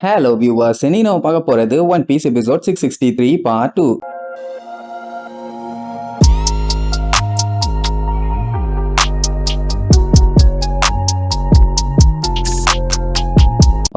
Hello viewers, இன்னைக்கு நம்ம பார்க்க போறது one piece episode 663 part 2.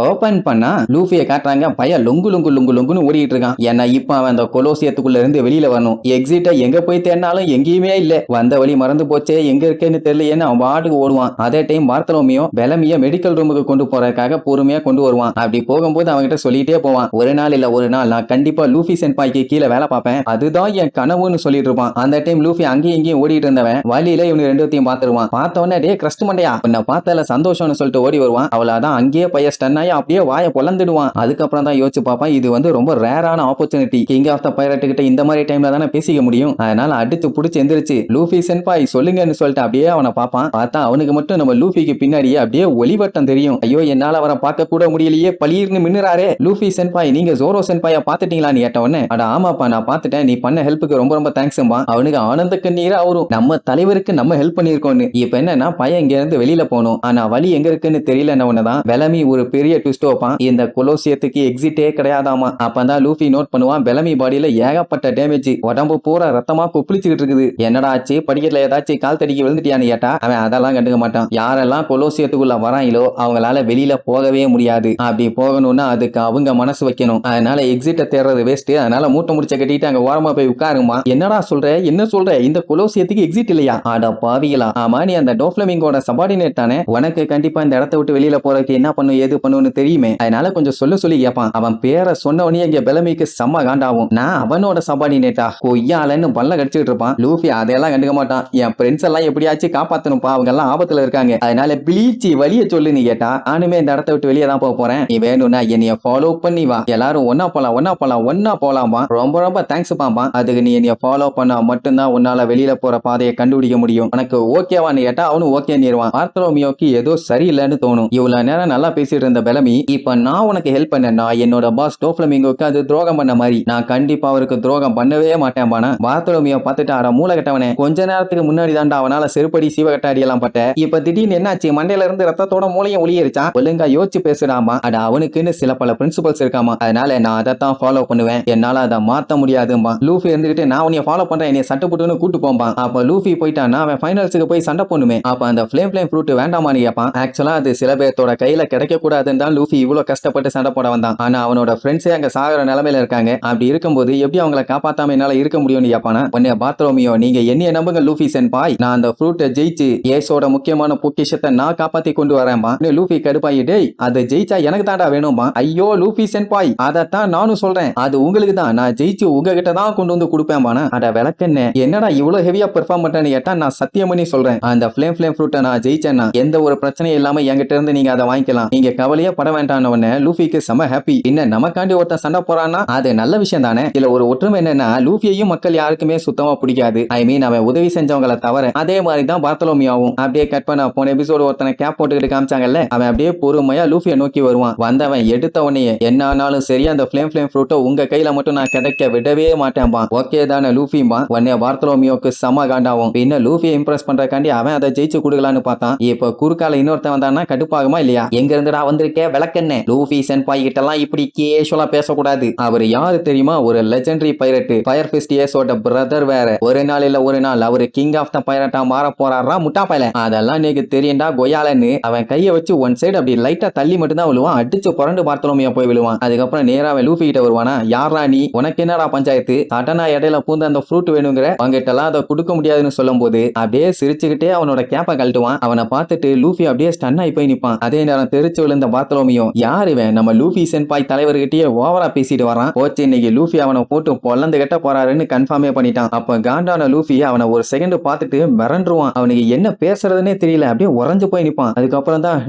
Open பண்ணா லூஃபியை காட்டுறாங்க. பையன் லொங்குன்னு ஓடிட்டு இருக்கான். ஏன்னா இப்ப அவன் அந்த கொலோசியத்துக்குள்ள இருந்து வெளியில வரணும். எக்ஸிட்ட எங்க போய் தேடினாலும் எங்கேயுமே இல்ல. வந்த வழி மறந்து போச்சே, எங்க இருக்கேன்னு தெரியலையேன்னு அவன் பாட்டுக்கு ஓடுவான். அதே டைம் பார்த்தலோமியோ பெலமிய மெடிக்கல் ரூமுக்கு கொண்டு போறதுக்காக பொறுமையா கொண்டு வருவான். அப்படி போகும்போது அவன்கிட்ட சொல்லிட்டே போவான், ஒரு நாள் இல்ல ஒரு நாள் நான் கண்டிப்பா லூஃபி சென்பாய்க்கு கீழே வேலை பார்ப்பேன், அதுதான் என் கனவுன்னு சொல்லிட்டு இருப்பான். அந்த டைம் லூஃபி அங்கேயும் இங்கேயும் ஓடிட்டு இருந்தவன் வழியில இவனு ரெண்டுத்தையும் பார்த்துருவான். பார்த்தவொடனே டே கிரஸ்ட் மண்டையா, உன்னை பார்த்தல சந்தோஷம்னு சொல்லிட்டு ஓடி வருவான். அவளாதான் அங்கேயே பையன் ஸ்டன் அப்படியே வாயை பொலந்துடுவான். அதுக்கப்புறம் தான் யோசிச்சு பார்ப்பான், இது வந்து ரொம்ப ரேரான opportunity. King of the pirate கிட்ட இந்த மாதிரி டைம்ல தானே பேசிக்க முடியும். அதனால அடிச்சு புடிச்சு எந்திரிச்சு லூஃபி சென்பாய் சொல்லுங்கன்னு சொல்லிட்டு அப்படியே அவனை பார்ப்பான். பார்த்தா அவனுக்கு மட்டும் நம்ம லூஃபிக்கு பின்னாடியே அப்படியே ஒளிவட்டம் தெரியும். ஐயோ என்னால அவரை பார்க்க கூட முடியலையே, பளீர்னு மின்னுறாரே. லூஃபி சென்பாய் நீங்க ஜோரோ சென்பாயா பாத்துட்டீங்களான்னு கேட்ட உடனே, அட ஆமாப்பா நான் பாத்துட்டேன், நீ பண்ண ஹெல்ப்புக்கு ரொம்ப ரொம்ப தேங்க்ஸ்ம்பா. அவனுக்கு ஆனந்த கண்ணீரா அவரும் நம்ம தலைவருக்கு நம்ம ஹெல்ப் பண்ணிருக்கோம்னு. இப்ப என்னன்னா பையன் இங்க இருந்து வெளியில போகணும், ஆனா வழி எங்க இருக்குன்னு தெரியல. உடனேதான் பெலமி ஒரு பெரிய ட்விஸ்ட் வைப்பான். இந்த கொலோசியத்துக்கு எக்ஸிட்டே கிடையாதாமா. அப்பதான் லூஃபி நோட் பண்ணுவான், பெலமி பாடியில ஏகப்பட்ட டேமேஜ், உடம்பு பூரா ரத்தமா கொப்பளிச்சுக்கிட்டு இருக்குது. என்னடா ஆச்சு, படிக்கட்டுல ஏதாச்சும் கால் தடிக்கி விழுந்துட்டியான்னு கேட்டா அவன் அதெல்லாம் கண்டுக்க மாட்டான். யாரெல்லாம் கொலோசியத்துக்குள்ள வராங்களோ அவங்களால வெளியில போகவே முடியாது. அப்படி போகணும்னா அதுக்கு அவங்க மனசு வைக்கணும். அதனால எக்ஸிட்ட தேடுறது வேஸ்ட். அதனால மூட்டை முடிச்ச கட்டிட்டு அங்க ஓரமா போய் உட்காருமா. என்னடா சொல்ற, என்ன சொல்ற, இந்த கொலோசியத்துக்கு எக்ஸிட் இல்லையா? அட பாவிகளா, ஆமா நீ அந்த டோஃப்ளமிங்கோட சபார்டினேட் தானே, உனக்கு கண்டிப்பா இந்த இடத்த விட்டு வெளியில போறதுக்கு என்ன பண்ணும் ஏது பண்ணுன்னு தெரியுமே. அதனால கொஞ்சம் சொல்லி கேட்பான். அவன் பேரை சொன்னவனே இங்க பெலமிக்கு செம்ம காண்டாவும். நான் அவனோட சபார்டினேட்டா கொய்யாலன்னு பல்ல கடிச்சிட்டு இருப்பான். லூஃபி அதெல்லாம் கண்டுக்க மாட்டான். என் ஃப்ரெண்ட்ஸ் எல்லாம் எப்படியாச்சும் காப்பாத்தணும்பா, அவங்க எல்லாம் ஆபத்துல இருக்காங்க, அதனால பிளீச்சி வழிய சொல்லுன்னு கேட்டா, நானுமே இந்த இடத்த விட்டு வெளியே தான் போக போறேன், நீ வேணும்னா என்னைய ஃபாலோ பண்ணி வா, எல்லாரும் ஒன்னா போலாமா. ரொம்ப ரொம்ப தேங்க்ஸ் பாம்பா, அதுக்கு நீ என்னைய ஃபாலோ பண்ணா மட்டும்தான் உன்னால வெளியில போற பாதையை கண்டுபிடிக்க முடியும், உனக்கு ஓகேவான்னு கேட்டா அவனு ஓகே நீருவான். பார்த்தலோமியோக்கு ஏதோ சரியில்லைன்னு தோணும். இவ்வளவு நேரம் நல்லா பேசிட்டு இருந்த பெலமி இப்ப நான் உனக்கு ஹெல்ப் பண்ணேன்னா என்னோட பாஸ் டோஃப்ளமிங்கோக்கு அது துரோகம் பண்ண மாதிரி, நான் கண்டிப்பா அவருக்கு துரோகம் பண்ணவே மாட்டேன். பார்த்தலோமியோ பார்த்துட்டு அட மூளை கட்டவனே, கொஞ்ச நேரத்துக்கு முன்னாடி தாண்டா அவனால செருப்படி சீவகட்டாடி எல்லாம் பட்ட, இப்ப திடீர்னு என்னாச்சு, மண்டையில இருந்து ரத்தத்தோட மூளையும் ஒளியரிச்சா, ஒழுங்கா யோசிச்சு பேசுறாமா. அட அவனுக்குன்னு சில பல பிரின்சிபல்ஸ் இருக்காமா, அதனால நான் அதைத்தான் ஃபாலோ பண்ணுவேன், என்னால அதை மாத்த முடியாதும்பா. லூஃபி இருந்துகிட்டு நான் உன்னைய ஃபாலோ பண்றேன், என்னைய சட்டை போட்டுன்னு கூட்டு போம்பா. அப்ப லூஃபி போயிட்டான்னா அவன் ஃபைனல்ஸுக்கு போய் சண்டை பண்ணுமே. அப்ப அந்த ஃப்ளேம் ஃப்ரூட் வேண்டாமான்னு கேட்பான். ஆக்சுவலா அது சில பேர்த்தோட கையில கிடைக்க கூடாதுன்னு தான் லூஃபி இவ்வளவு கஷ்டப்பட்டு சண்டை போட வந்தான். ஆனா அவனோட ஃப்ரெண்ட்ஸே அங்க சாகர நிலைமையில இருக்காங்க. அப்படி இருக்கும்போது எப்படி அவங்கள காப்பாத்தாம என்னால இருக்க முடியும்னு கேட்பானா. உடனே பார்த்தலோமியோ நீங்க என்னைய நம்புங்க லூஃபி சென்பாய், நான் அந்த ஃப்ரூட்டை ஜெயிச்சு ஏசோட முக்கியமான பொக்கிஷத்தை நான் காப்பாத்தி கொண்டு வரேன்பா. லூஃபி கடுப்பாயி டேய் அதை ஜெயிச்சா எனக்கு தாண்டா வேணும்பா. ஐயோ லூஃபி சென்பாய் அதைத்தான் நானும் சொல்றேன், அது உங்களுக்கு தான், நான் ஜெயிச்சு உங்ககிட்ட தான் கொண்டு வந்து கொடுப்பேன்பானா. அட விளக்கண்ணே என்னடா இவ்வளவு ஹெவியா பெர்ஃபார்ம் பண்றேன்னு கேட்டா நான் சத்தியம் பண்ணி சொல்றேன், அந்த ஃப்ளேம் ஃப்ரூட்டை நான் ஜெயிச்சேன்னா எந்த ஒரு பிரச்சனையும் இல்லாம என்கிட்ட இருந்து நீங்க அதை வாங்கிக்கலாம், நீங்க கவலையே பட வேண்டாம். உடனே லூஃபிக்கு செம ஹாப்பி. என்ன நமக்காண்டி ஒருத்தன் சண்டை போறான்னா அது நல்ல விஷயம் தானே. இதுல ஒரு ஒற்றுமை என்னன்னா லூஃபியையும் மக்கள் யாருக்குமே சுத்தமா பிடிக்காது. ஐ மீன் அவன் உதவி செஞ்சவங்களை தவிர. அதே மாதிரி தான் பார்த்தலோமியாவும். அப்படியே கட் பண்ண போன எபிசோடு ஒருத்தனை கேப் போட்டுக்கிட்டு காமிச்சாங்கல்ல, அவன் அப்படியே பொறுமையா லூஃபியை நோக்கி வருவான். வந்தவன் எடுத்த உடனே என்ன ஆனாலும் சரி அந்த ஃப்ளேம் ஃப்ரூட்டை உங்க கையில மட்டும் நான் கிடைக்க விடவே மாட்டேன்பா. ஓகே தானே லூஃபிம்பா. உடனே பார்த்தலோமியோக்கு செம காண்டாவும். பின்ன லூஃபியை இம்ப்ரெஸ் பண்றக்காண்டி அவன் அதை ஜெயிச்சு கொடுக்கலான்னு பார்த்தான். இப்ப குறுக்கால இன்னொருத்தன் வந்தான்னா கடுப்பாகுமா இல்லையா? எங்க இருந்துடா வந்திருக்கே விளக்கண்ணே, லூஃபி சென்பாய் கிட்ட எல்லாம் இப்படி கேஷுவலா பேசக்கூடாது. அவர் யாரு தெரியுமா? ஒரு லெஜெண்டரி பைரட், ஃபயர் ஃபிஸ்ட் ஏஸோட பிரதர் வேற. ஒரு நாள் இல்ல ஒரு நாள் அவர் கிங் ஆஃப் த பைரட்டா மாற போறாரா முட்டா பையல. அதெல்லாம் நீங்க தெரியும்டா கொய்யாலன்னு அவன் கையை வச்சு ஒன் சைடு அப்படி லைட்டா தள்ளி மட்டும் தான் விழுவான். அடிச்சு புரண்டு பார்த்தலோமியா போய் விழுவான். அதுக்கப்புறம் நேரா அவன் லூஃபி கிட்ட வருவானா, யாரா நீ, உனக்கு என்னடா பஞ்சாயத்து, சடனா இடையில பூந்து அந்த ஃப்ரூட் வேணுங்கிற, அவங்கிட்ட எல்லாம் அதை கொடுக்க முடியாதுன்னு சொல்லும் போது அப்படியே சிரிச்சுக்கிட்டே அவனோட கேப்பை கழட்டுவான். அவனை பார்த்துட்டு லூஃபி அப்படியே ஸ்டன் ஆகி போய் நிப்பான். அதே நேரம் தெரிச்சு விழுந்த பார்த்தலோமியோ யார் இவன், நம்ம லூஃபி சென்பாய் தலைவர்கிட்டயே ஓவரா பேசிட்டு வரான். போச்சு இன்னைக்கு லூஃபி அவனை போட்டு பொல்லந்து கட்ட போறாருன்னு கன்ஃபார்மே பண்ணிட்டான். அப்ப காண்டான லூஃபி அவனை ஒரு செகண்ட் பார்த்துட்டு மிரண்டுருவான். அவனுக்கு என்ன பேசுறதுன்னே தெரியல, அப்படியே உறைஞ்சு போய் நிப்பான். அதுக்கப்புறம் தான்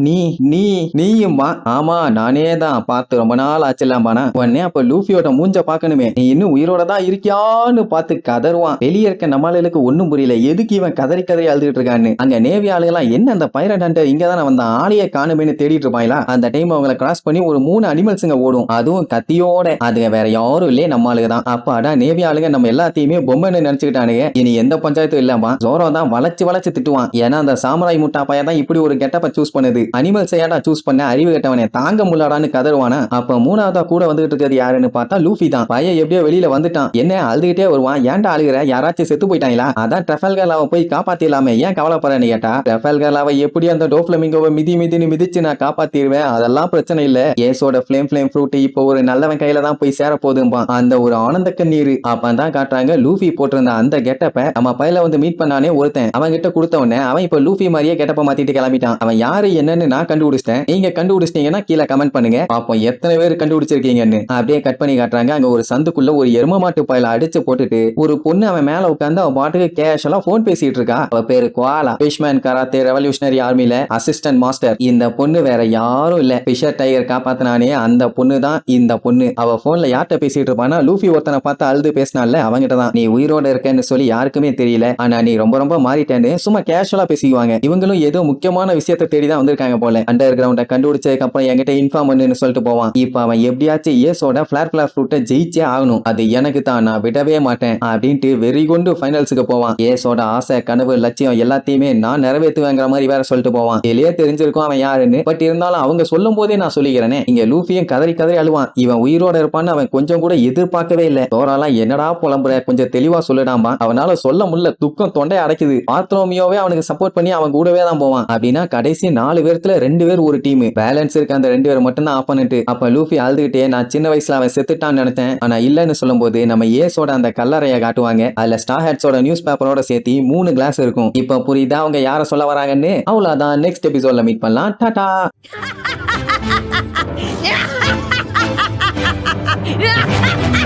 நீயும்மா. ஆமா நானே தான், பார்த்து ரொம்ப நாள் ஆச்சுலாம்பானா. உடனே அப்ப லூஃபியோட மூஞ்ச பாக்கணுமே, நீ இன்னும் உயிரோட தான் இருக்கியான்னு பார்த்து கதறுவான். வெளியே இருக்க நம்மளுக்கு ஒண்ணும் புரியல, எதுக்கு இவன் கதறி அழுதுட்டு இருக்கான்னு. அங்க நேவி ஆளுகெல்லாம் என்ன அந்த பைரட் ஹண்டர் இங்க தானே வந்தான், ஆளையே காணுமேனு தேடிட்டு இருப்பாங்களா. அந்த அந்த டைம் அவங்களை கிராஸ் பண்ணி ஒரு 3 அனிமல்ஸுங்க ஓடும், அதுவும் கத்தியோட. அதுங்க வேற யாரும் இல்லையே நம்ம ஆளுங்க தான். அப்பாடா நேவி ஆளுங்க நம்ம எல்லாத்தையுமே பொம்மைன்னு நினைச்சுக்கிட்டானுங்க. இனி எந்த பஞ்சாயத்தும் இல்லாமா ஜோரோ தான் வளைச்சு திட்டுவான். ஏன்னா அந்த சாமுராய் முட்டா பையன் தான் இப்படி ஒரு கெட்டப்ப சூஸ் பண்ணுது. அனிமல் செய்யாடா சூஸ் பண்ண அறிவு கெட்டவனே தாங்க முள்ளாடான்னு கதறுவானா. அப்ப மூணாவதா கூட வந்துகிட்டு இருக்கிறது யாருன்னு பார்த்தா லூஃபி தான். பையன் எப்படியோ வெளியில வந்துட்டான். என்ன அழுதுகிட்டே வருவான். ஏன்டா அழுகுற, யாராச்சும் செத்து போயிட்டாங்களா? அதான் ட்ரெஃபல்கர் லாவை போய் காப்பாத்திடலாமே, ஏன் கவலைப்படுறேன்னு கேட்டா, ட்ரெஃபல்கர் லாவை எப்படி அந்த டோஃப்ளமிங்கோவை மிதின்னு மிதிச்சு நான் காப்பாத்திடுவேன், அதெல்லாம் பிரச்சனை இல்ல. ஏசோட ஃப்ளேம் ஃப்ரூட் இப்போ ஒரு நல்லவன் கையில தான் போய் சேர போதும்பான். அந்த ஒரு ஆனந்த கண்ணீர் அப்பதான் காட்டுறாங்க. லூஃபி போட்டிருந்த அந்த கெட்டப்ப நம்ம பையில வந்து மீட் பண்ணானே ஒருத்தன், அவன் கிட்ட கொடுத்த உடனே அவன் இப்ப லூஃபி மாதிரியே கெட்டப்ப மாத்திட்டு கிளம்பிட்டான். அவன் யாரு என்னன்னு நான் கண்டுபிடிச்சிட்டேன். நீங்க கண்டுபிடிச்சிட்டீங்கன்னா கீழே கமெண்ட் பண்ணுங்க பாப்போம் எத்தனை பேர் கண்டுபிடிச்சிருக்கீங்கன்னு. அப்படியே கட் பண்ணி காட்டுறாங்க. அங்க ஒரு சந்துக்குள்ள ஒரு எரும மாட்டு பையில அடிச்சு போட்டுட்டு ஒரு பொண்ணு அவன் மேல உட்கார்ந்து அவன் பாட்டுக்கு கேஷுவலா போன் பேசிட்டு இருக்கா. அவ பேரு கோஆலா, ஃபிஷ்மேன் கராத்தே ரெவல்யூஷனரி ஆர்மில அசிஸ்டன்ட் மாஸ்டர். இந்த பொண்ணு வேற யாரும் இல்ல, ஃபிஷர் டைகர் காப்பாத்தினானே அந்த பொண்ணு தான் இந்த பொண்ணு. அவ போன்ல யார்கிட்ட பேசிட்டு இருப்பானா, லூஃபி ஒருத்தனை பார்த்து அழுது பேசினால அவங்கிட்ட தான். நீ உயிரோட இருக்கேன்னு சொல்லி யாருக்குமே தெரியல, ஆனா நீ ரொம்ப மாறிட்டேன்னு சும்மா கேஷுவலா பேசிக்குவாங்க. இவங்களும் ஏதோ முக்கியமான விஷயத்தை தேடி தான் வந்திருக்காங்க போல. அண்டர் கிரவுண்ட கண்டுபிடிச்சதுக்கு அப்புறம் என்கிட்ட இன்ஃபார்ம் பண்ணுன்னு சொல்லிட்டு போவான். இப்ப அவன் எப்படியாச்சும் ஏசோட ஃபிளார் ஃப்ரூட்டை ஜெயிச்சே ஆகணும், அது எனக்கு தான், நான் விடவே மாட்டேன் அப்படின்ட்டு வெறி கொண்டு ஃபைனல்ஸுக்கு போவான். ஏசோட ஆசை கனவு லட்சியம் எல்லாத்தையுமே நான் நிறைவேற்றுவேங்கிற மாதிரி வேற சொல்லிட்டு போவான். வெளியே தெரிஞ்சிருக்கும் அவன் யாருன்னு, பட் இருந்தாலும் அவங்க சொல்லும் போதே நான் சொல்லிக்கிறேனே. இங்க லூஃபியும் கதறி அழுவான். இவன் உயிரோட இருப்பான்னு அவன் கொஞ்சம் கூட எதிர்பார்க்கவே இல்லை. தோராலாம் என்னடா புலம்புற, கொஞ்சம் தெளிவா சொல்லுடாம்பா. அவனால சொல்ல முடியல, துக்கம் தொண்டை அடைக்குது. ஆத்ரோமியோவே அவனுக்கு சப்போர்ட் பண்ணி அவன் கூடவே தான் போவான். அப்படின்னா கடைசி 4 பேர்த்துல 2 பேர் ஒரு டீம், பேலன்ஸ் இருக்க அந்த 2 பேர் மட்டும் தான் ஆப்போனன்ட். அப்ப லூஃபி அழுதுகிட்டே நான் சின்ன வயசுல அவன் செத்துட்டான்னு நினைச்சேன், ஆனா இல்லன்னு சொல்லும் போது நம்ம ஏசோட அந்த கல்லறையை காட்டுவாங்க. அதுல ஸ்டார் ஹேட்ஸோட நியூஸ் பேப்பரோட சேர்த்து 3 கிளாஸ் இருக்கும். இப்ப புரியுதா அவங்க யார சொல்ல வராங்கன்னு? அவ்வளவுதான், நெக்ஸ்ட் எபிசோட்ல மீட் பண்ணலாம். டாடா. Yeah!